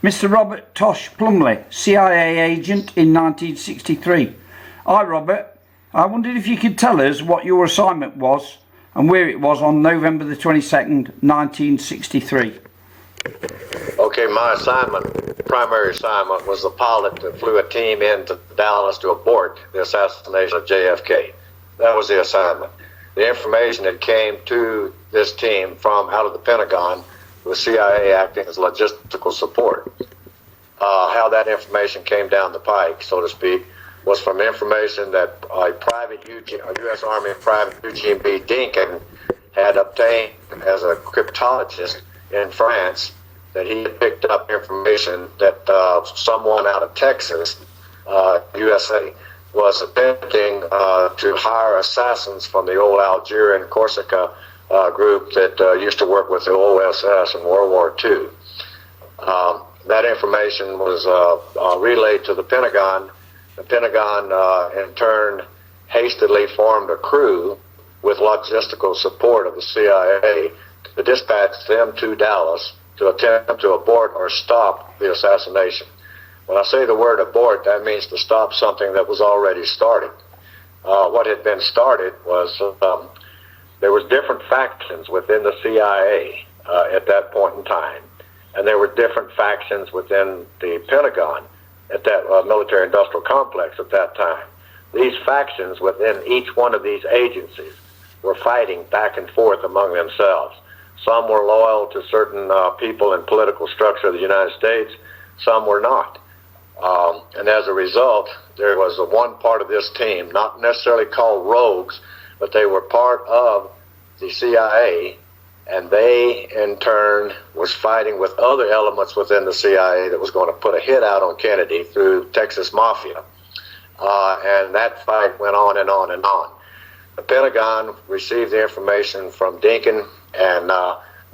Mr. Robert Tosh Plumley, CIA agent in 1963. Hi Robert, I wondered if you could tell us what your assignment was and where it was on November the 22nd, 1963. Okay, my primary assignment, was the pilot that flew a team into Dallas to abort the assassination of JFK. That was the assignment. The information that came to this team from out of the Pentagon was CIA acting as logistical support. How that information came down the pike, so to speak, was from information that a U.S. Army Private Eugene B. Dinkin had obtained as a cryptologist in France, that he had picked up information that someone out of Texas, USA, was attempting to hire assassins from the old Algerian Corsica group that used to work with the OSS in World War II. That information was relayed to the Pentagon. The Pentagon, in turn, hastily formed a crew with logistical support of the CIA to dispatch them to Dallas to attempt to abort or stop the assassination. When I say the word abort, that means to stop something that was already started. What had been started was there was different factions within the CIA at that point in time, and there were different factions within the Pentagon at that military-industrial complex at that time. These factions within each one of these agencies were fighting back and forth among themselves. Some were loyal to certain people in political structure of the United States, some were not. And as a result, there was one part of this team, not necessarily called rogues, but they were part of the CIA, and they, in turn, was fighting with other elements within the CIA that was going to put a hit out on Kennedy through Texas mafia. And that fight went on and on and on. The Pentagon received the information from Dinkin, and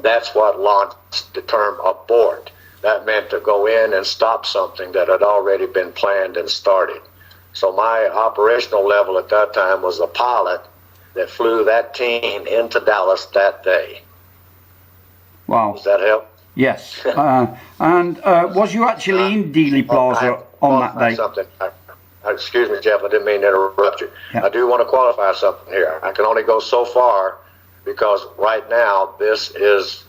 that's what launched the term abort. That meant to go in and stop something that had already been planned and started. So my operational level at that time was the pilot that flew that team into Dallas that day. Wow. Does that help? Yes. And was you actually in Dealy Plaza on that day? Excuse me, Jeff, I didn't mean to interrupt you. Yeah. I do want to qualify something here. I can only go so far because right now this is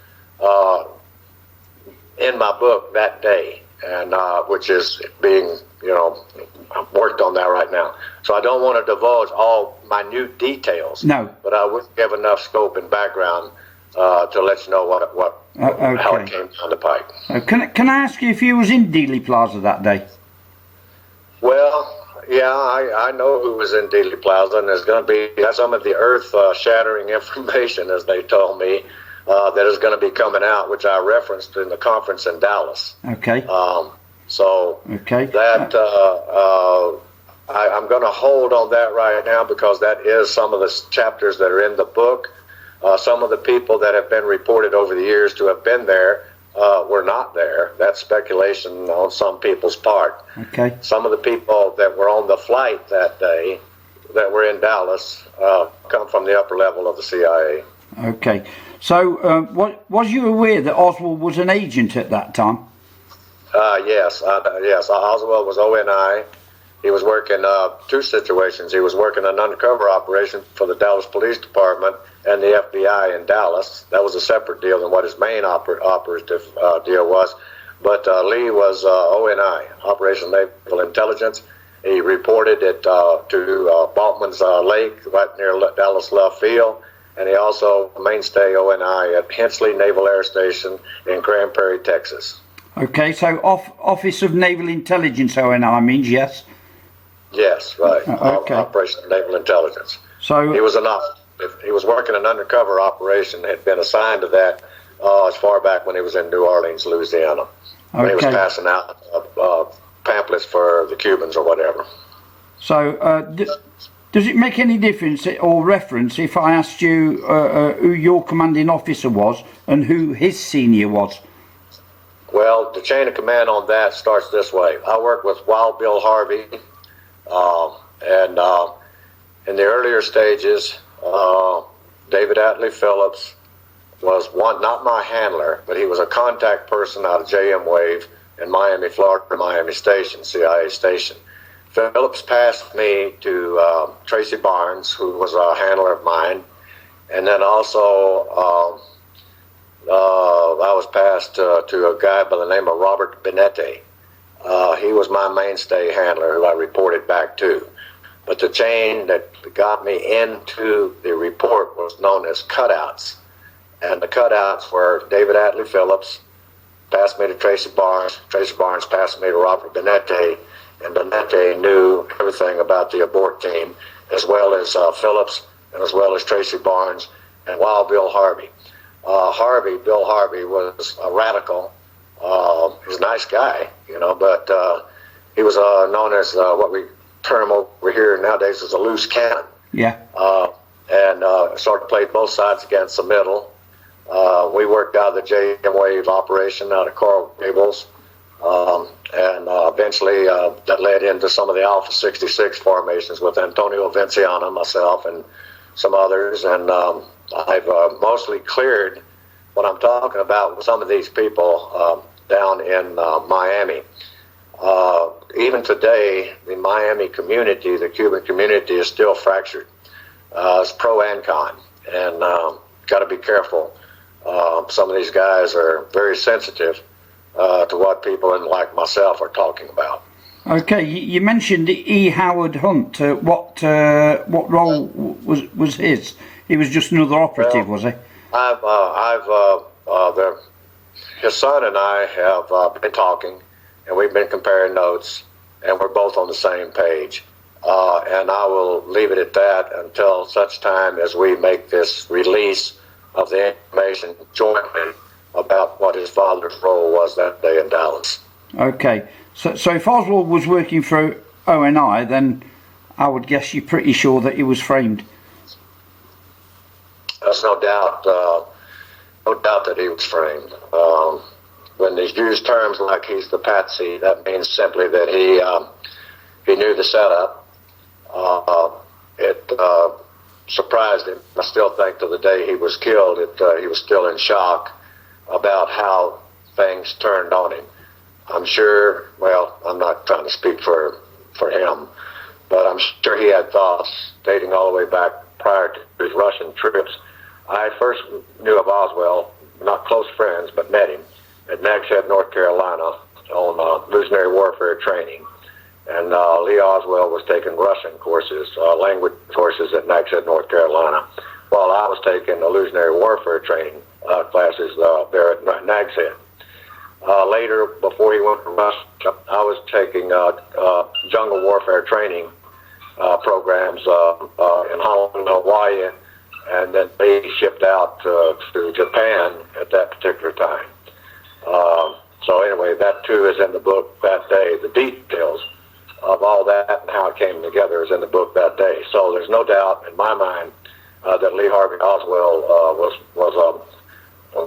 in my book that day, and which is being, worked on that right now. So I don't want to divulge all minute details. No. But I would give enough scope and background to let you know okay. how it came down the pike. Can I ask you if you was in Dealy Plaza that day? Well, yeah, I know who was in Dealy Plaza, and there's going to be some of the earth-shattering information, as they told me, that is going to be coming out, which I referenced in the conference in Dallas. Okay. Okay. That I'm going to hold on that right now because that is some of the chapters that are in the book. Some of the people that have been reported over the years to have been there were not there. That's speculation on some people's part. Okay. Some of the people that were on the flight that day that were in Dallas come from the upper level of the CIA. Okay. So, was you aware that Oswald was an agent at that time? Yes. Oswald was ONI. He was working two situations. He was working an undercover operation for the Dallas Police Department and the FBI in Dallas. That was a separate deal than what his main operative deal was. But Lee was ONI, Operation Naval Intelligence. He reported it to Baltman's Lake, right near Dallas Love Field. And he also mainstay ONI at Hensley Naval Air Station in Grand Prairie, Texas. Okay, so Office of Naval Intelligence ONI means yes? Yes, right. Okay. Operation Naval Intelligence. So he was working an undercover operation, had been assigned to that as far back when he was in New Orleans, Louisiana. Okay. When he was passing out pamphlets for the Cubans or whatever. So does it make any difference or reference if I asked you who your commanding officer was and who his senior was? Well, the chain of command on that starts this way. I worked with Wild Bill Harvey, and in the earlier stages, David Atlee Phillips was one, not my handler, but he was a contact person out of JM Wave in Miami, Florida, Miami Station, CIA station. Phillips passed me to Tracy Barnes, who was a handler of mine, and then also I was passed to a guy by the name of Robert Benetti. He was my mainstay handler, who I reported back to. But the chain that got me into the report was known as cutouts. And the cutouts were David Atlee Phillips passed me to Tracy Barnes passed me to Robert Benetti, and Benetti knew everything about the abort team, as well as Phillips, and as well as Tracy Barnes, and Wild Bill Harvey. Bill Harvey was a radical. He's a nice guy, but he was known as what we term over here nowadays as a loose cannon. Yeah. And sort of played both sides against the middle. We worked out of the JM Wave operation out of Coral Gables. And eventually that led into some of the Alpha 66 formations with Antonio Vinciana, myself, and some others. And I've mostly cleared what I'm talking about with some of these people down in Miami. Even today, the Miami community, the Cuban community, is still fractured. It's pro and con, and got to be careful. Some of these guys are very sensitive to what people like myself are talking about. Okay, you mentioned E. Howard Hunt. What role was his? He was just another operative, was he? His son and I have been talking, and we've been comparing notes, and we're both on the same page. And I will leave it at that until such time as we make this release of the information jointly about what his father's role was that day in Dallas. Okay, so if Oswald was working for ONI, then I would guess you're pretty sure that he was framed. There's no doubt that he was framed. When they use terms like he's the patsy, that means simply that he knew the setup. It surprised him. I still think to the day he was killed, he was still in shock about how things turned on him. I'm sure, well, I'm not trying to speak for him, but I'm sure he had thoughts dating all the way back prior to his Russian trips. I first knew of Oswald, not close friends, but met him at Nags Head, North Carolina on illusionary warfare training. And Lee Oswald was taking Russian courses, language courses at Nags Head, North Carolina, while I was taking illusionary warfare training classes there at Nags Head. Later, before he went to Russia, I was taking jungle warfare training programs in Honolulu, Hawaii, and then they shipped out to Japan at that particular time. So anyway, that too is in the book that day. The details of all that and how it came together is in the book that day. So there's no doubt in my mind that Lee Harvey Oswald was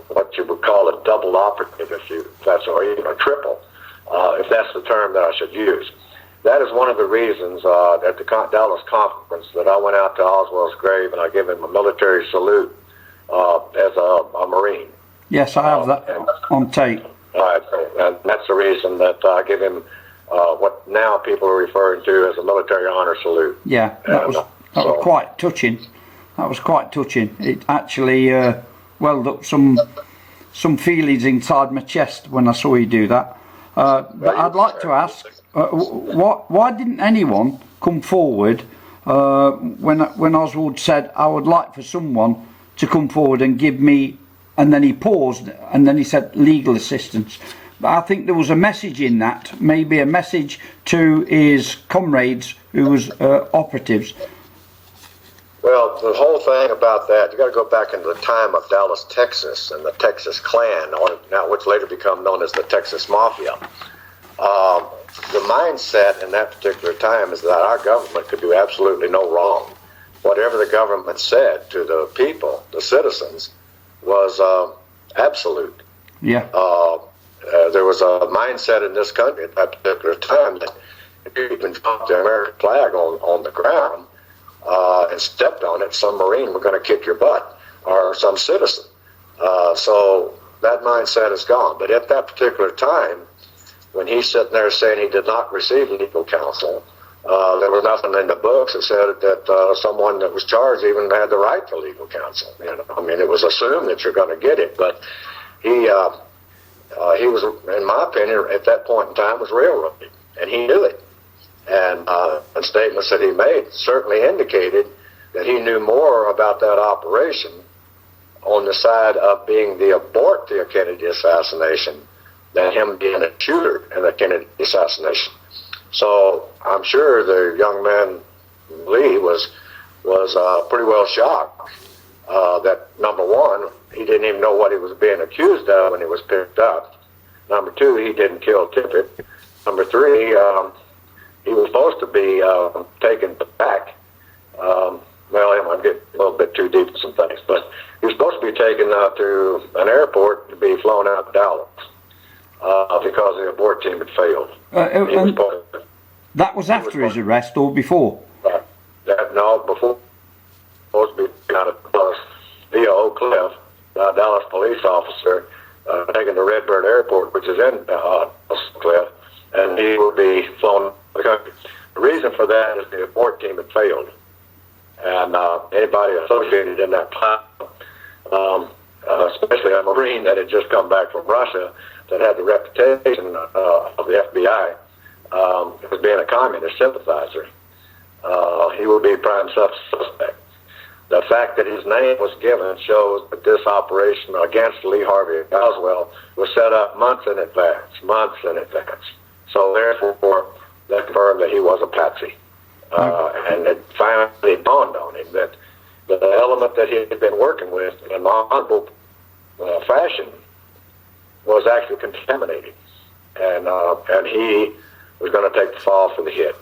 what you would call a double operative, if that's, or even a triple, if that's the term that I should use. That is one of the reasons at the Dallas conference that I went out to Oswald's grave and I give him a military salute as a Marine. Yes, I have that on tape. Right, and that's the reason that I give him what now people are referring to as a military honor salute. Yeah, that was quite touching. That was quite touching. It actually welled up some feelings inside my chest when I saw you do that. But I'd like to ask, why didn't anyone come forward when Oswald said, I would like for someone to come forward and give me, and then he paused, and then he said legal assistance. But I think there was a message in that, maybe a message to his comrades who was operatives. Well, the whole thing about that, you got to go back into the time of Dallas, Texas, and the Texas Klan, or now which later become known as the Texas Mafia. The mindset in that particular time is that our government could do absolutely no wrong. Whatever the government said to the people, the citizens, was absolute. Yeah. There was a mindset in this country at that particular time that if you even dropped the American flag on the ground and stepped on it, some Marine were going to kick your butt, or some citizen. So that mindset is gone. But at that particular time, when he's sitting there saying he did not receive legal counsel, there was nothing in the books that said that someone that was charged even had the right to legal counsel. I mean, it was assumed that you're going to get it, but he was, in my opinion, at that point in time, was railroaded, and he knew it. And statements that he made certainly indicated that he knew more about that operation on the side of being the abort the Kennedy assassination than him being a shooter in the Kennedy assassination. So I'm sure the young man Lee was pretty well shocked that, number one, he didn't even know what he was being accused of when he was picked up. Number two, he didn't kill Tippit. Number three, he was supposed to be taken back. Well, I'm getting a little bit too deep in some things, but he was supposed to be taken to an airport to be flown out to Dallas because the abort team had failed. That was after his arrest or before? No, before. Supposed to be out of via Oak Cliff, a Dallas police officer, taken to Redbird Airport, which is in Oak Cliff, and he would be flown to the country. The reason for that is the abort team had failed. And anybody associated in that platform, especially a Marine that had just come back from Russia that had the reputation of the FBI as being a communist sympathizer, he would be prime suspect. The fact that his name was given shows that this operation against Lee Harvey Oswald was set up months in advance. So therefore, that confirmed that he was a patsy. And it finally dawned on him that the element that he had been working with in an honorable fashion was actually contaminated, and he was going to take the fall for the hit.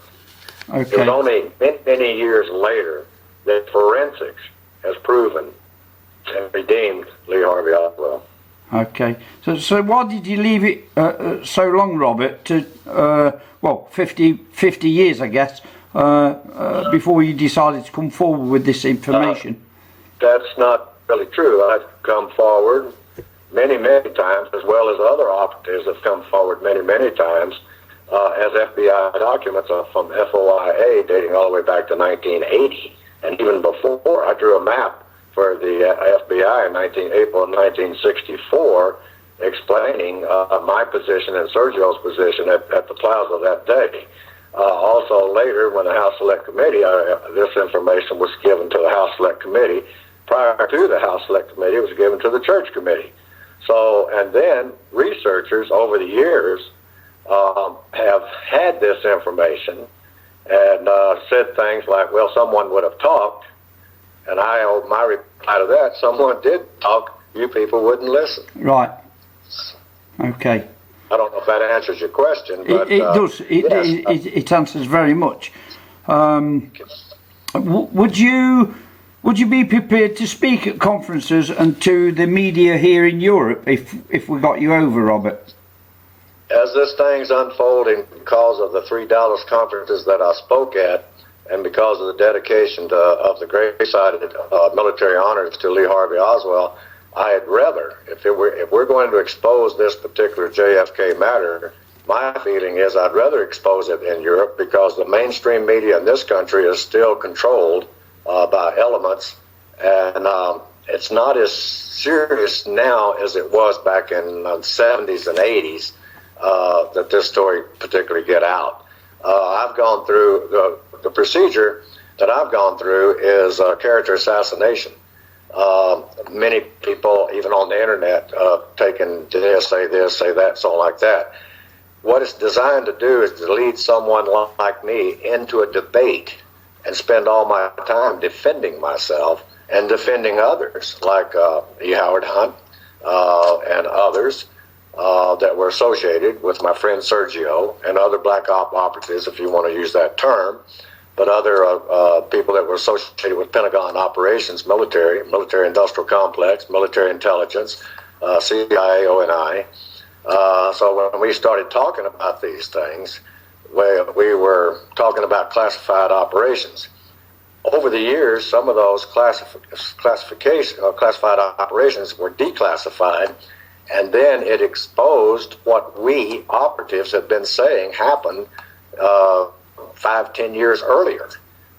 Okay. It was only many years later that forensics has proven and redeemed Lee Harvey Oswald. Okay, so why did you leave it so long, Robert? To 50 years, I guess, before you decided to come forward with this information? That's not really true. I've come forward many times, as well as other operatives have come forward many times, as FBI documents from FOIA dating all the way back to 1980. And even before, I drew a map for the FBI in April of 1964, explaining my position and Sergio's position at the Plaza that day. Also later, when the House Select Committee, this information was given to the House Select Committee. Prior to the House Select Committee, it was given to the Church Committee. So, and then researchers over the years have had this information and said things like, well, someone would have talked, and my reply to that, someone did talk, you people wouldn't listen. Right. Okay. I don't know if that answers your question, but it does. Yes. It answers very much. Would you be prepared to speak at conferences and to the media here in Europe if we got you over, Robert? As this thing's unfolding, because of the three Dallas conferences that I spoke at, and because of the dedication of the graveside military honors to Lee Harvey Oswald, I'd rather, if we're going to expose this particular JFK matter, my feeling is I'd rather expose it in Europe, because the mainstream media in this country is still controlled by elements, and it's not as serious now as it was back in the 70s and 80s that this story particularly get out. I've gone through, the procedure that I've gone through is character assassination. Many people, even on the internet, taking this, say that, so like that. What it's designed to do is to lead someone like me into a debate and spend all my time defending myself and defending others, like E. Howard Hunt and others that were associated with my friend Sergio and other black op operatives, if you want to use that term, but other people that were associated with Pentagon operations, military industrial complex, military intelligence, C.I.A, ONI. So when we started talking about these things, we were talking about classified operations. Over the years, some of those classified operations were declassified, And then it exposed what we operatives had been saying happened 5-10 years earlier.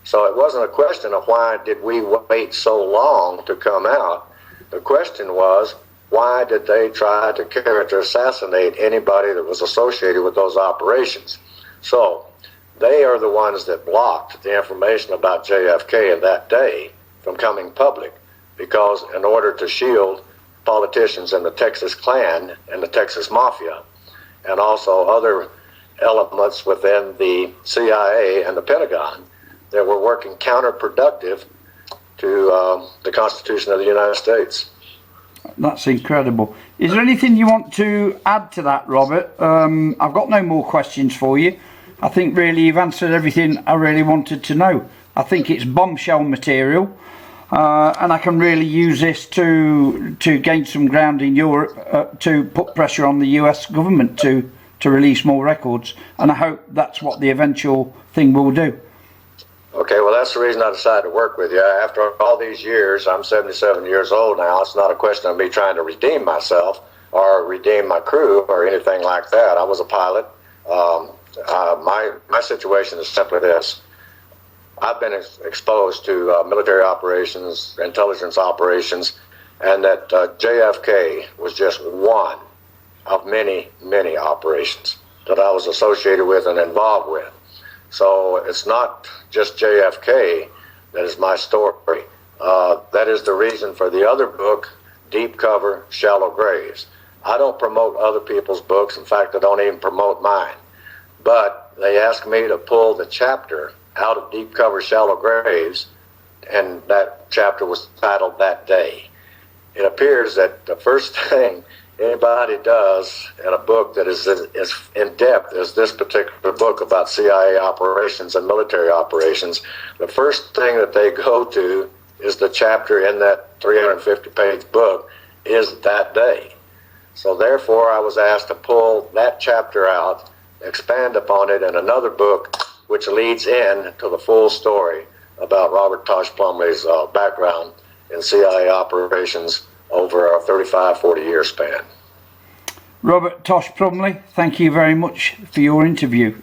So it wasn't a question of why did we wait so long to come out. The question was, why did they try to assassinate anybody that was associated with those operations? So they are the ones that blocked the information about JFK in that day from coming public, because in order to shield politicians in the Texas Klan and the Texas Mafia, and also other elements within the CIA and the Pentagon that were working counterproductive to the Constitution of the United States. That's incredible. Is there anything you want to add to that, Robert? I've got no more questions for you. I think really you've answered everything I really wanted to know. I think it's bombshell material, and I can really use this to gain some ground in Europe, to put pressure on the US government to release more records, and I hope that's what the eventual thing will do. Okay, well, that's the reason I decided to work with you. After all these years, I'm 77 years old now. It's not a question of me trying to redeem myself or redeem my crew or anything like that. I was a pilot. My situation is simply this. I've been exposed to military operations, intelligence operations, and that JFK was just one of many, many operations that I was associated with and involved with. So it's not just JFK that is my story. That is the reason for the other book, Deep Cover, Shallow Graves. I don't promote other people's books. In fact, I don't even promote mine. But they asked me to pull the chapter out of Deep Cover, Shallow Graves, and that chapter was titled That Day. It appears that the first thing anybody does in a book that is as in-depth as this particular book about CIA operations and military operations, the first thing that they go to is the chapter in that 350-page book is That Day. So therefore, I was asked to pull that chapter out, expand upon it in another book, which leads in to the full story about Robert Tosh Plumlee's background in CIA operations over a 35-40 year span. Robert Tosh Plumlee, thank you very much for your interview.